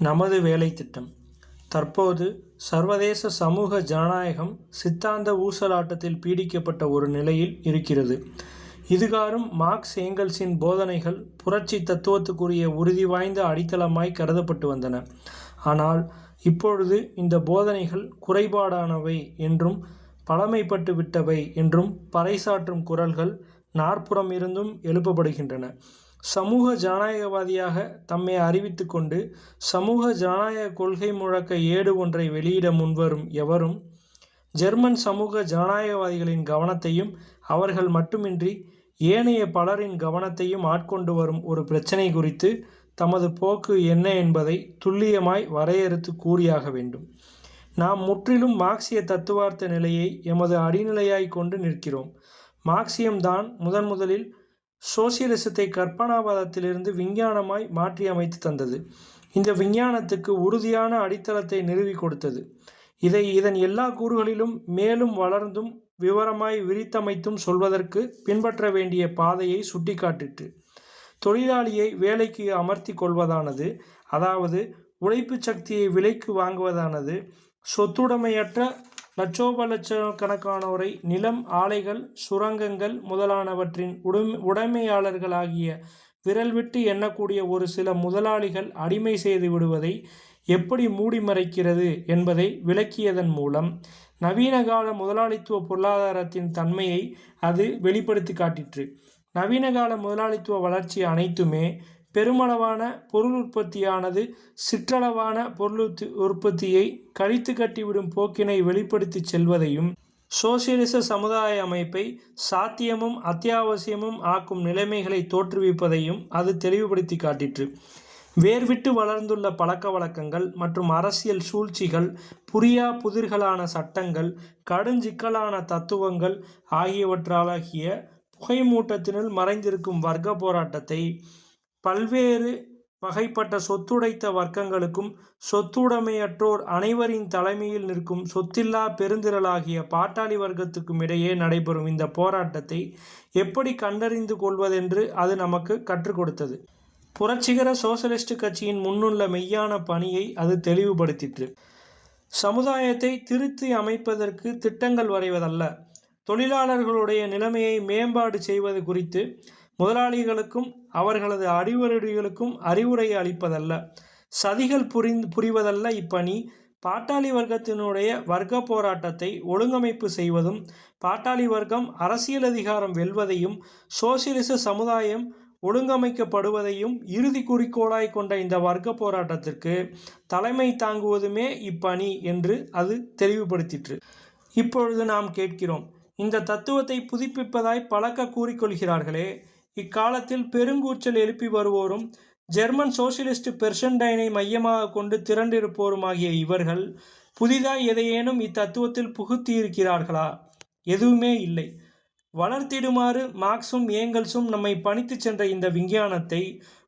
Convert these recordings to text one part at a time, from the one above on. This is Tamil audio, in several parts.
நமது வேலை திட்டம். தற்போது சர்வதேச சமூக ஜனநாயகம் சித்தாந்த ஊசலாட்டத்தில் பீடிக்கப்பட்ட ஒரு நிலையில் இருக்கிறது. இதுகாறும் மார்க்ஸ் ஏங்கல்ஸின் போதனைகள் புரட்சி தத்துவத்துக்குரிய உறுதி வாய்ந்த அடித்தளமாய் கருதப்பட்டு வந்தன. ஆனால் இப்பொழுது இந்த போதனைகள் குறைபாடானவை என்றும் பழமைப்பட்டு விட்டவை என்றும் பறைசாற்றும் குரல்கள் நாற்புறம் இருந்தும் எழுப்பப்படுகின்றன. சமூக ஜனநாயகவாதியாக தம்மை அறிவித்து கொண்டு சமூக ஜனநாயக கொள்கை முழக்க ஏடு ஒன்றை வெளியிட முன்வரும் எவரும் ஜெர்மன் சமூக ஜனநாயகவாதிகளின் கவனத்தையும் அவர்கள் மட்டுமின்றி ஏனைய பலரின் கவனத்தையும் ஆட்கொண்டு வரும் ஒரு பிரச்சினை குறித்து தமது போக்கு என்ன என்பதை துல்லியமாய் வரையறுத்து கூறியாக வேண்டும். நாம் முற்றிலும் மார்க்சிய தத்துவார்த்த நிலையை எமது அடிநிலையாய் கொண்டு நிற்கிறோம். மார்க்சியம்தான் முதலில் சோசியலிசத்தை கற்பனாவாதத்திலிருந்து விஞ்ஞானமாய் மாற்றி அமைத்து தந்தது. இந்த விஞ்ஞானத்துக்கு உறுதியான அடித்தளத்தை நிறுவி கொடுத்தது. இதன் எல்லா கூறுகளிலும் மேலும் வளர்ந்தும் விவரமாய் விரித்தமைத்தும் சொல்வதற்கு பின்பற்ற வேண்டிய பாதையை சுட்டிக்காட்டிற்று. தொழிலாளியை வேலைக்கு அமர்த்தி கொள்வதானது, அதாவது உழைப்பு சக்தியை விலைக்கு வாங்குவதானது, சொத்துடைமையற்ற லட்சோபலட்சக்கணக்கானோரை நிலம், ஆலைகள், சுரங்கங்கள் முதலானவற்றின் உடைமையாளர்களாகிய விரல் விட்டு எண்ணக்கூடிய ஒரு சில முதலாளிகள் அடிமை செய்து விடுவதை எப்படி மூடி மறைக்கிறது என்பதை விளக்கியதன் மூலம் நவீனகால முதலாளித்துவ பொருளாதாரத்தின் தன்மையை அது வெளிப்படுத்தி காட்டிற்று. நவீனகால முதலாளித்துவ வளர்ச்சி அனைத்துமே பெருமளவான பொருள் உற்பத்தியானது சிற்றளவான பொருள் உற்பத்தியை கழித்து கட்டிவிடும் போக்கினை வெளிப்படுத்தி செல்வதையும் சோசியலிச சமுதாய அமைப்பை சாத்தியமும் அத்தியாவசியமும் ஆக்கும் நிலைமைகளை தோற்றுவிப்பதையும் அது தெளிவுபடுத்தி காட்டிற்று. வேர்விட்டு வளர்ந்துள்ள பழக்க வழக்கங்கள் மற்றும் அரசியல் சூழ்ச்சிகள், புரியா புதிர்களான சட்டங்கள், கடுஞ்சிக்கலான தத்துவங்கள் ஆகியவற்றாலாகிய புகைமூட்டத்தினுள் மறைந்திருக்கும் வர்க்க போராட்டத்தை பல்வேறு வகைப்பட்ட சொத்துடைத்த வர்க்கங்களுக்கும் சொத்துடைமையற்றோர் அனைவரின் தலைமையில் நிற்கும் சொத்தில்லா பெருந்திரளாகிய பாட்டாளி வர்க்கத்துக்கும் இடையே நடைபெறும் இந்த போராட்டத்தை எப்படி கண்டறிந்து கொள்வதென்று அது நமக்கு கற்றுக் கொடுத்தது. புரட்சிகர சோசலிஸ்ட் கட்சியின் முன்னுள்ள மெய்யான பணியை அது தெளிவுபடுத்திற்று. சமுதாயத்தை திருத்தி அமைப்பதற்கு திட்டங்கள் வரைவதல்ல, தொழிலாளர்களுடைய நிலைமையை மேம்பாடு செய்வது குறித்து முதலாளிகளுக்கும் அவர்களது அடிவருடிகளுக்கும் அறிவுரை அளிப்பதல்ல, சதிகள் புரிவதல்ல. இப்பணி பாட்டாளி வர்க்கத்தினுடைய வர்க்க போராட்டத்தை ஒழுங்கமைப்பு செய்வதும், பாட்டாளி வர்க்கம் அரசியல் அதிகாரம் வெல்வதையும், சோசியலிச சமுதாயம் ஒழுங்கமைக்கப்படுவதையும் இறுதி குறிக்கோளாய் கொண்ட இந்த வர்க்க போராட்டத்திற்கு தலைமை தாங்குவதுமே இப்பணி என்று அது தெளிவுபடுத்திற்று. இப்பொழுது நாம் கேட்கிறோம், இந்த தத்துவத்தை புதுப்பிப்பதாய் பழக்க கூறிக்கொள்கிறார்களே, இக்காலத்தில் பெருங்கூச்சல் எழுப்பி வருவோரும் ஜெர்மன் சோசியலிஸ்ட் பெர்ஷன்டைனை மையமாக கொண்டு திரண்டிருப்போருமாகிய இவர்கள் புதிதாய் எதையேனும் இத்தத்துவத்தில் புகுத்தியிருக்கிறார்களா? எதுவுமே இல்லை. வளர்த்திடுமாறு மார்க்சும் ஏங்கல்ஸும் நம்மை பணித்து சென்ற இந்த விஞ்ஞானத்தை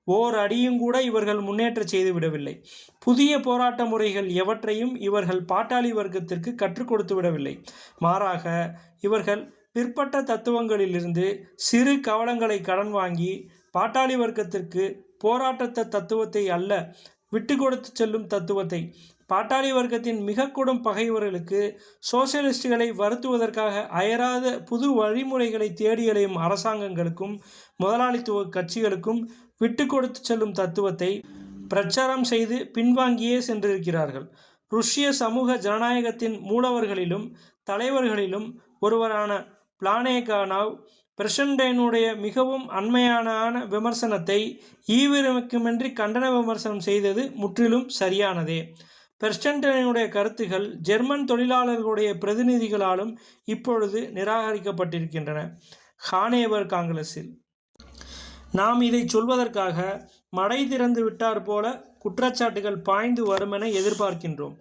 ஓர் அடியுங்கூட இவர்கள் முன்னேற்ற செய்து விடவில்லை. புதிய போராட்ட முறைகள் எவற்றையும் இவர்கள் பாட்டாளி வர்க்கத்திற்கு கற்றுக் கொடுத்து விடவில்லை. மாறாக இவர்கள் பிற்பட்ட தத்துவங்களிலிருந்து சிறு கவலங்களை கடன் வாங்கி பாட்டாளி வர்க்கத்திற்கு போராட்ட தத்துவத்தை அல்ல, விட்டு கொடுத்து செல்லும் தத்துவத்தை, பாட்டாளி வர்க்கத்தின் மிக கொடும் பகைவர்களுக்கு சோசியலிஸ்டுகளை வருத்துவதற்காக அயராத புது வழிமுறைகளை தேடி அலையும் அரசாங்கங்களுக்கும் முதலாளித்துவ கட்சிகளுக்கும் விட்டு கொடுத்து செல்லும் தத்துவத்தை பிரச்சாரம் செய்து பின்வாங்கியே சென்றிருக்கிறார்கள். ருஷ்ய சமூக ஜனநாயகத்தின் மூலவர்களிலும் தலைவர்களிலும் ஒருவரான பிளானேகானவ் பெர்ஷன்டைனுடைய மிகவும் அண்மையான விமர்சனத்தை ஈவிரமின்றி கண்டன விமர்சனம் செய்தது முற்றிலும் சரியானதே. பெர்ஷன்டைனுடைய கருத்துகள் ஜெர்மன் தொழிலாளர்களுடைய பிரதிநிதிகளாலும் இப்பொழுது நிராகரிக்கப்பட்டிருக்கின்றன. ஹானேவர் காங்கிரஸில் நாம் இதை சொல்வதற்காக மடை திறந்து விட்டார் போல குற்றச்சாட்டுகள் பாய்ந்து வருமென எதிர்பார்க்கின்றோம்.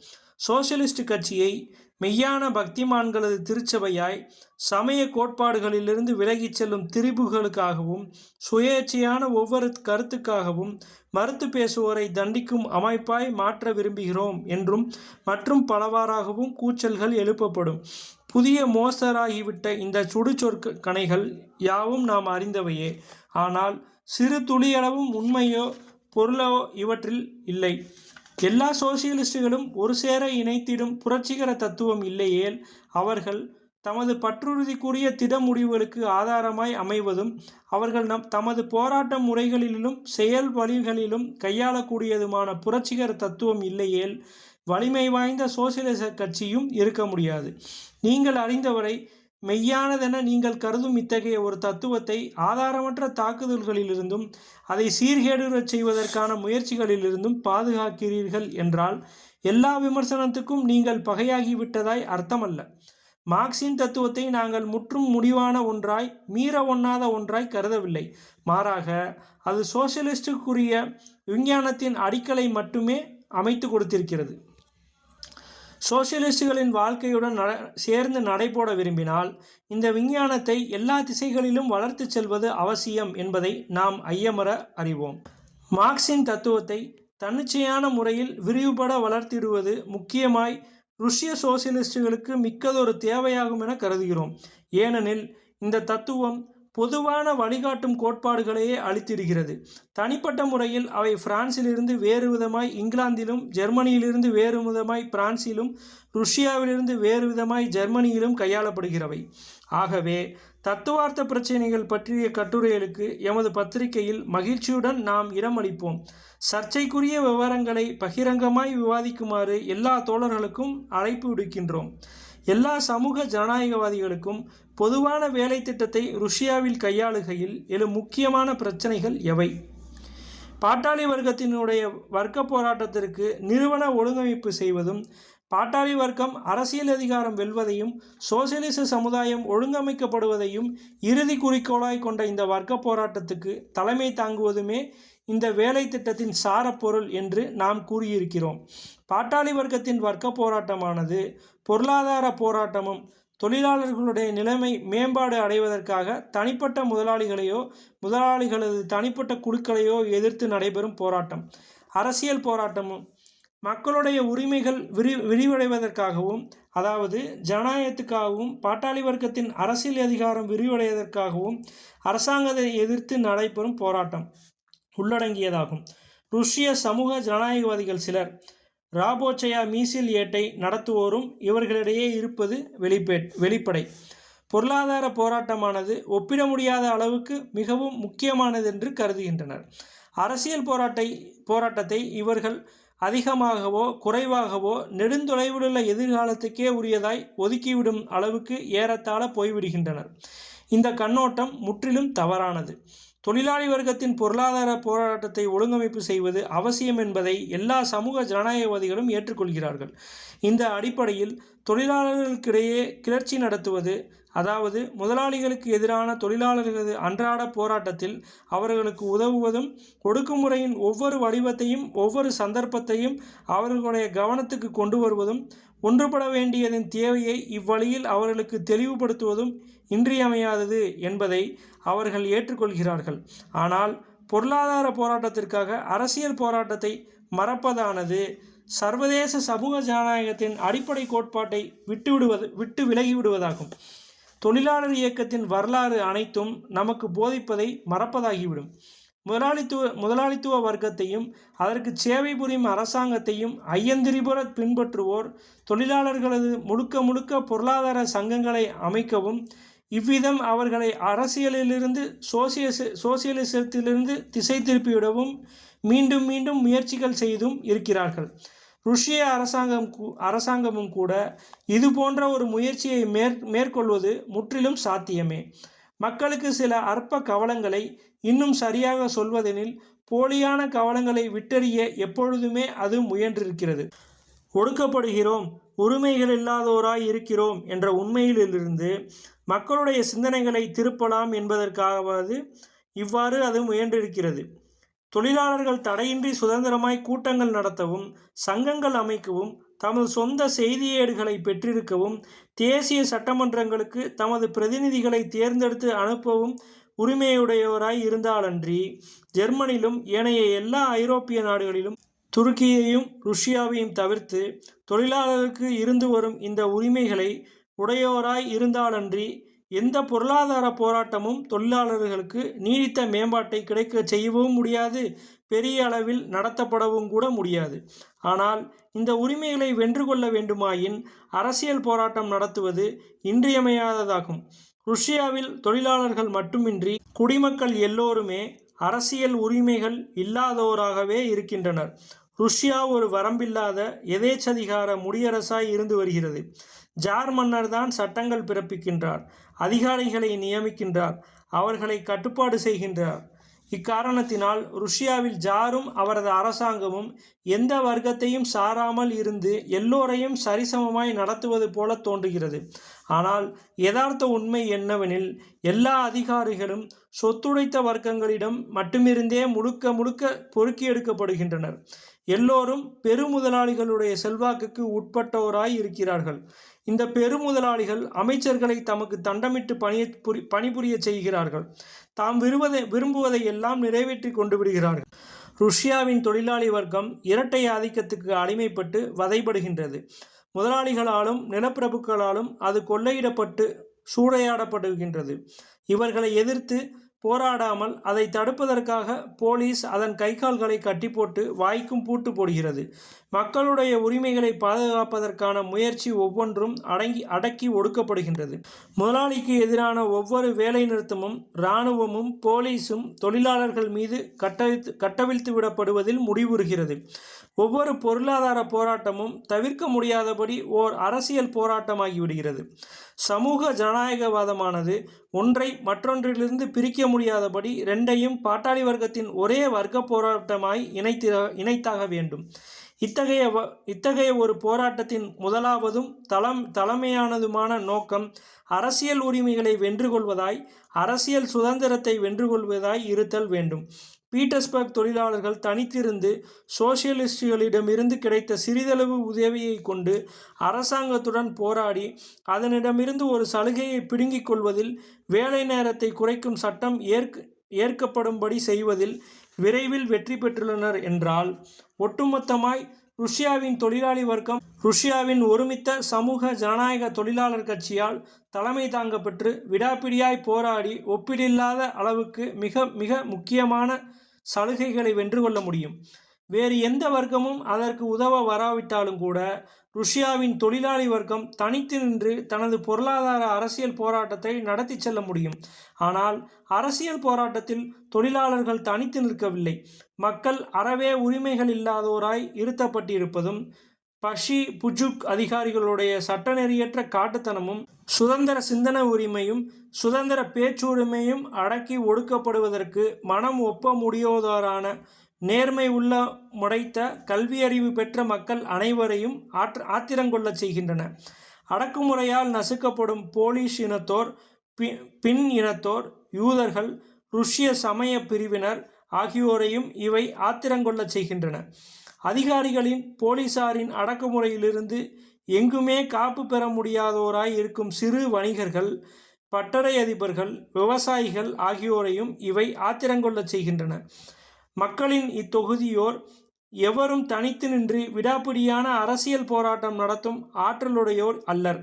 சோசியலிஸ்ட் கட்சியை மெய்யான பக்திமான்களது திருச்சபையாய் சமய கோட்பாடுகளிலிருந்து விலகிச் செல்லும் திரிபுகளுக்காகவும் சுயேட்சையான ஒவ்வொரு கருத்துக்காகவும் மறுத்து பேசுவோரை தண்டிக்கும் அமைப்பாய் மாற்ற விரும்புகிறோம் என்றும் மற்றும் பலவாறாகவும் கூச்சல்கள் எழுப்பப்படும். புதிய மோசராகிவிட்ட இந்த சுடுசொற்கணைகள் யாவும் நாம் அறிந்தவையே. ஆனால் சிறு துளியளவும் உண்மையோ பொருளோ இவற்றில் இல்லை. எல்லா சோசியலிஸ்டுகளும் ஒரு சேர இணைத்திடும் புரட்சிகர தத்துவம் இல்லையேல் அவர்கள் தமது பற்றுறுதிக்குரிய திட முடிவுகளுக்கு ஆதாரமாய் அமைவதும் அவர்கள் தமது போராட்ட முறைகளிலும் செயல் வழிகளிலும் கையாளக்கூடியதுமான புரட்சிகர தத்துவம் இல்லையேல் வலிமை வாய்ந்த சோசியலிச கட்சியும் இருக்க முடியாது. நீங்கள் அறிந்தவரை மெய்யானதென நீங்கள் கருதும் இத்தகைய ஒரு தத்துவத்தை ஆதாரமற்ற தாக்குதல்களிலிருந்தும் அதை சீர்கேடுறச் செய்வதற்கான முயற்சிகளிலிருந்தும் பாதுகாக்கிறீர்கள் என்றால் எல்லா விமர்சனத்துக்கும் நீங்கள் பகையாகிவிட்டதாய் அர்த்தமல்ல. மார்க்சின் தத்துவத்தை நாங்கள் முற்றும் முடிவான ஒன்றாய் மீற ஒண்ணாத ஒன்றாய் கருதவில்லை. மாறாக அது சோசியலிஸ்டுக்குரிய விஞ்ஞானத்தின் அடிக்கலை மட்டுமே அமைத்து கொடுத்திருக்கிறது. சோசியலிஸ்டுகளின் வாழ்க்கையுடன் சேர்ந்து நடைபோட விரும்பினால் இந்த விஞ்ஞானத்தை எல்லா திசைகளிலும் வளர்த்து செல்வது அவசியம் என்பதை நாம் ஐயமற அறிவோம். மார்க்சின் தத்துவத்தை தன்னிச்சையான முறையில் விரிவுபட வளர்த்திடுவது முக்கியமாய் ருஷ்ய சோசியலிஸ்டுகளுக்கு மிக்கதொரு தேவையாகும் என கருதுகிறோம். ஏனெனில் இந்த தத்துவம் பொதுவான வழிகாட்டும் கோட்பாடுகளையே அளித்திடுகிறது. தனிப்பட்ட முறையில் அவை பிரான்சிலிருந்து வேறு விதமாய் இங்கிலாந்திலும், ஜெர்மனியிலிருந்து வேறு விதமாய் பிரான்சிலும், ருஷ்யாவிலிருந்து வேறு விதமாய் ஜெர்மனியிலும் கையாளப்படுகிறவை. ஆகவே தத்துவார்த்த பிரச்சனைகள் பற்றிய கட்டுரைகளுக்கு எமது பத்திரிகையில் மகிழ்ச்சியுடன் நாம் இடமளிப்போம். சர்ச்சைக்குரிய விவரங்களை பகிரங்கமாய் விவாதிக்குமாறு எல்லா தோழர்களுக்கும் அழைப்பு விடுக்கின்றோம். எல்லா சமூக ஜனநாயகவாதிகளுக்கும் பொதுவான வேலை திட்டத்தை ருஷ்யாவில் கையாளுகையில் எழும் முக்கியமான பிரச்சனைகள் எவை? பாட்டாளி வர்க்கத்தினுடைய வர்க்க போராட்டத்திற்கு நிறுவன ஒழுங்கமைப்பு செய்வதும், பாட்டாளி வர்க்கம் அரசியல் அதிகாரம் வெல்வதையும், சோசியலிச சமுதாயம் ஒழுங்கமைக்கப்படுவதையும் இறுதி குறிக்கோளாய் கொண்ட இந்த வர்க்க போராட்டத்துக்கு தலைமை தாங்குவதுமே இந்த வேலை திட்டத்தின் சாரப்பொருள் என்று நாம் கூறியிருக்கிறோம். பாட்டாளி வர்க்கத்தின் வர்க்க போராட்டமானது பொருளாதார போராட்டமும் தொழிலாளர்களுடைய நிலைமை மேம்பாடு அடைவதற்காக தனிப்பட்ட முதலாளிகளையோ முதலாளிகளது தனிப்பட்ட குழுக்களையோ எதிர்த்து நடைபெறும் போராட்டம். அரசியல் போராட்டமும் மக்களுடைய உரிமைகள் விரிவடைவதற்காகவும், அதாவது ஜனநாயகத்துக்காகவும், பாட்டாளி வர்க்கத்தின் அரசியல் அதிகாரம் விரிவடைவதற்காகவும் அரசாங்கத்தை எதிர்த்து நடைபெறும் போராட்டம் உள்ளடங்கியதாகும். ருஷ்ய சமூக ஜனநாயகவாதிகள் சிலர் ராபோச்சயா மீசில் ஏட்டை நடத்துவோரும் இவர்களிடையே இருப்பது வெளிப்படை. பொருளாதார போராட்டமானது ஒப்பிட முடியாத அளவுக்கு மிகவும் முக்கியமானதென்று கருதுகின்றனர். அரசியல் போராட்டத்தை இவர்கள் அதிகமாகவோ குறைவாகவோ நெடுந்தொலைவிலுள்ள எதிர்காலத்துக்கே உரியதாய் ஒதுக்கிவிடும் அளவுக்கு ஏறத்தாழ போய்விடுகின்றனர். இந்த கண்ணோட்டம் முற்றிலும் தவறானது. தொழிலாளி வர்க்கத்தின் பொருளாதார போராட்டத்தை ஒழுங்கமைப்பு செய்வது அவசியம் என்பதை எல்லா சமூக ஜனநாயகவாதிகளும் ஏற்றுக்கொள்கிறார்கள். இந்த அடிப்படையில் தொழிலாளர்களுக்கிடையே கிளர்ச்சி நடத்துவது, அதாவது முதலாளிகளுக்கு எதிரான தொழிலாளர்களது அன்றாட போராட்டத்தில் அவர்களுக்கு உதவுவதும், ஒடுக்குமுறையின் ஒவ்வொரு வடிவத்தையும் ஒவ்வொரு சந்தர்ப்பத்தையும் அவர்களுடைய கவனத்துக்கு கொண்டு வருவதும், ஒன்றுபட வேண்டியதன் தேவையை இவ்வழியில் அவர்களுக்கு தெளிவுபடுத்துவதும் இன்றியமையாதது என்பதை அவர்கள் ஏற்றுக்கொள்கிறார்கள். ஆனால் பொருளாதார போராட்டத்திற்காக அரசியல் போராட்டத்தை மறப்பதானது சர்வதேச சமூக ஜனநாயகத்தின் அடிப்படை கோட்பாட்டை விட்டு விலகிவிடுவதாகும். தொழிலாளர் இயக்கத்தின் வரலாறு அனைத்தும் நமக்கு போதிப்பதை மறப்பதாகிவிடும். முதலாளித்துவ வர்க்கத்தையும் அதற்கு சேவை புரியும் அரசாங்கத்தையும் ஐயந்திரிபுற பின்பற்றுவோர் தொழிலாளர்களது முழுக்க பொருளாதார சங்கங்களை அமைக்கவும், இவ்விதம் அவர்களை அரசியலிலிருந்து சோசியலிசத்திலிருந்து திசை திருப்பிவிடவும் மீண்டும் முயற்சிகள் செய்தும் இருக்கிறார்கள். ருஷ்ய அரசாங்கமும் கூட இது போன்ற ஒரு முயற்சியை மேற்கொள்வது முற்றிலும் சாத்தியமே. மக்களுக்கு சில அற்ப கவலங்களை, இன்னும் சரியாக சொல்வதெனில் போலியான கவலங்களை விட்டறிய எப்பொழுதுமே அது முயன்றிருக்கிறது. ஒடுக்கப்படுகிறோம், உரிமைகள் இல்லாதோராய் இருக்கிறோம் என்ற உண்மையிலிருந்து மக்களுடைய சிந்தனைகளை திருப்பலாம் என்பதற்காவது இவ்வாறு அது முயன்றிருக்கிறது. தொழிலாளர்கள் தடையின்றி சுதந்திரமாய் கூட்டங்கள் நடத்தவும், சங்கங்கள் அமைக்கவும், தமது சொந்த செய்தியேடுகளை பெற்றிருக்கவும், தேசிய சட்டமன்றங்களுக்கு தமது பிரதிநிதிகளை தேர்ந்தெடுத்து அனுப்பவும் உரிமையுடையவராய் இருந்தாலன்றி, ஜெர்மனிலும் ஏனைய எல்லா ஐரோப்பிய நாடுகளிலும் துருக்கியையும் ருஷ்யாவையும் தவிர்த்து தொழிலாளர்களுக்கு இருந்து வரும் இந்த உரிமைகளை உடையோராய் இருந்தாலன்றி எந்த பொருளாதார போராட்டமும் தொழிலாளர்களுக்கு நீடித்த மேம்பாட்டை கிடைக்க செய்யவும் முடியாது, பெரிய அளவில் நடத்தப்படவும் கூட முடியாது. ஆனால் இந்த உரிமைகளை வென்று கொள்ள வேண்டுமாயின் அரசியல் போராட்டம் நடத்துவது இன்றியமையாததாகும். ருஷ்யாவில் தொழிலாளர்கள் மட்டுமின்றி குடிமக்கள் எல்லோருமே அரசியல் உரிமைகள் இல்லாதோராகவே இருக்கின்றனர். ருஷ்யா ஒரு வரம்பில்லாத எதேச்சதிகார முடியரசாய் இருந்து வருகிறது. ஜார் மன்னர் தான் சட்டங்கள் பிறப்பிக்கின்றார், அதிகாரிகளை நியமிக்கின்றார், அவர்களை கட்டுப்பாடு செய்கின்றார். இக்காரணத்தினால் ருஷ்யாவில் ஜாரும் அவரது அரசாங்கமும் எந்த வர்க்கத்தையும் சாராமல் இருந்து எல்லோரையும் சரிசமமாய் நடத்துவது போல தோன்றுகிறது. ஆனால் யதார்த்த உண்மை என்னவெனில், எல்லா அதிகாரிகளும் சொத்துடைத்த வர்க்கங்களிடம் மட்டுமிருந்தே முழுக்க முழுக்க பொறுக்கி எடுக்கப்படுகின்றனர். எல்லோரும் பெருமுதலாளிகளுடைய செல்வாக்குக்கு உட்பட்டோராய் இருக்கிறார்கள். இந்த பெருமுதலாளிகள் அமைச்சர்களை தமக்கு தண்டமிட்டு பணிபுரிய செய்கிறார்கள். தாம் விரும்புவதை எல்லாம் நிறைவேற்றி கொண்டு விடுகிறார்கள். ருஷ்யாவின் தொழிலாளி வர்க்கம் இரட்டை ஆதிக்கத்துக்கு அடிமைப்பட்டு வதைபடுகின்றது. முதலாளிகளாலும் நிலப்பிரபுக்களாலும் அது கொள்ளையிடப்பட்டு சூறையாடப்படுகின்றது. இவர்களை எதிர்த்து போராடாமல் அதை தடுப்பதற்காக போலீஸ் அதன் கைகால்களை கட்டி போட்டு வாய்க்கும் பூட்டு போடுகிறது. மக்களுடைய உரிமைகளை பாதுகாப்பதற்கான முயற்சி ஒவ்வொன்றும் அடக்கி ஒடுக்கப்படுகின்றது. முதலாளிக்கு எதிரான ஒவ்வொரு வேலை நிறுத்தமும் இராணுவமும் போலீஸும் தொழிலாளர்கள் மீது கட்டவிழ்த்து விடப்படுவதில் முடிவுறுகிறது. ஒவ்வொரு பொருளாதார போராட்டமும் தவிர்க்க முடியாதபடி ஓர் அரசியல் போராட்டமாகிவிடுகிறது. சமூக ஜனநாயகவாதமானது ஒன்றை மற்றொன்றிலிருந்து பிரிக்க முடியாதபடி இரண்டையும் பாட்டாளி வர்க்கத்தின் ஒரே வர்க்க போராட்டமாய் இணைத்தாக வேண்டும். இத்தகைய ஒரு போராட்டத்தின் முதலாவதும் தலைமையானதுமான நோக்கம் அரசியல் உரிமைகளை வென்று கொள்வதாய், அரசியல் சுதந்திரத்தை வென்று கொள்வதாய் இருத்தல் வேண்டும். பீட்டர்ஸ்பர்க் தொழிலாளர்கள் தனித்திருந்து சோசியலிஸ்டுகளிடமிருந்து கிடைத்த சிறிதளவு உதவியை கொண்டு அரசாங்கத்துடன் போராடி அதனிடமிருந்து ஒரு சலுகையை பிடுங்கிக் கொள்வதில், வேலை நேரத்தை குறைக்கும் சட்டம் ஏற்கப்படும்படி செய்வதில் விரைவில் வெற்றி பெற்றுள்ளனர் என்றால், ஒட்டுமொத்தமாய் ருஷ்யாவின் தொழிலாளி வர்க்கம் ருஷ்யாவின் ஒருமித்த சமூக ஜனநாயக தொழிலாளர் கட்சியால் தலைமை தாங்கப்பெற்று விடாப்பிடியாய் போராடி ஒப்பிடில்லாத அளவுக்கு மிக மிக முக்கியமான சலுகைகளை வென்று கொள்ள முடியும். வேறு எந்த வர்க்கமும் அதற்கு உதவ வராவிட்டாலும் கூட ருஷ்யாவின் தொழிலாளி வர்க்கம் தனித்து நின்று தனது பொருளாதார அரசியல் போராட்டத்தை நடத்தி செல்ல முடியும். ஆனால் அரசியல் போராட்டத்தில் தொழிலாளர்கள் தனித்து நிற்கவில்லை. மக்கள் அறவே உரிமைகள் இல்லாதோராய் இருத்தப்பட்டிருப்பதும், பஷி புஜுக் அதிகாரிகளுடைய சட்டநெறியற்ற காட்டுத்தனமும், சுதந்திர சிந்தனை உரிமையும் சுதந்திர பேச்சுரிமையும் அடக்கி ஒடுக்கப்படுவதற்கு மனம் ஒப்ப முடியாதோரான நேர்மை உள்ள முடைத்த கல்வியறிவு பெற்ற மக்கள் அனைவரையும் ஆத்திரங்கொள்ளச் செய்கின்றன. அடக்குமுறையால் நசுக்கப்படும் போலிஷ் இனத்தோர், பின் இனத்தோர், யூதர்கள், ருஷ்ய சமய பிரிவினர் ஆகியோரையும் இவை ஆத்திரங்கொள்ளச் செய்கின்றன. அதிகாரிகளின் போலீசாரின் அடக்குமுறையிலிருந்து எங்குமே காப்பு பெற முடியாதோராய் இருக்கும் சிறு வணிகர்கள், பட்டறை அதிபர்கள், விவசாயிகள் ஆகியோரையும் இவை ஆத்திரங்கொள்ளச் செய்கின்றன. மக்களின் இத்தொகுதியோர் எவரும் தனித்து நின்று விடாப்பிடியான அரசியல் போராட்டம் நடத்தும் ஆற்றலுடையோர் அல்லர்.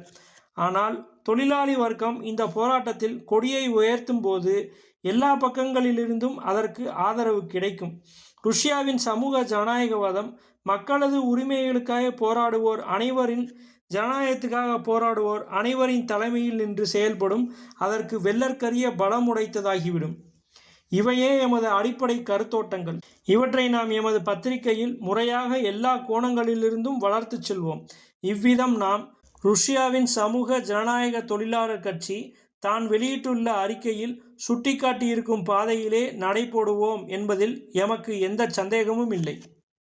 ஆனால் தொழிலாளி வர்க்கம் இந்த போராட்டத்தில் கொடியை உயர்த்தும் போது எல்லா பக்கங்களிலிருந்தும் அதற்கு ஆதரவு கிடைக்கும். ருஷ்யாவின் சமூக ஜனநாயகவாதம் மக்களது உரிமைகளுக்காக போராடுவோர் அனைவரின் ஜனநாயகத்துக்காக போராடுவோர் அனைவரின் தலைமையில் நின்று செயல்படும் அதற்கு வெள்ளற்கரிய பலமுடைத்ததாகிவிடும். இவையே எமது அடிப்படை கருத்தோட்டங்கள். இவற்றை நாம் எமது பத்திரிகையில் முறையாக எல்லா கோணங்களிலிருந்தும் வளர்த்து செல்வோம். இவ்விதம் நாம் ருஷ்யாவின் சமூக ஜனநாயக தொழிலாளர் கட்சி தான் வெளியிட்டுள்ள அறிக்கையில் சுட்டிக்காட்டியிருக்கும் பாதையிலே நடைபோடுவோம் என்பதில் எமக்கு எந்த சந்தேகமும் இல்லை.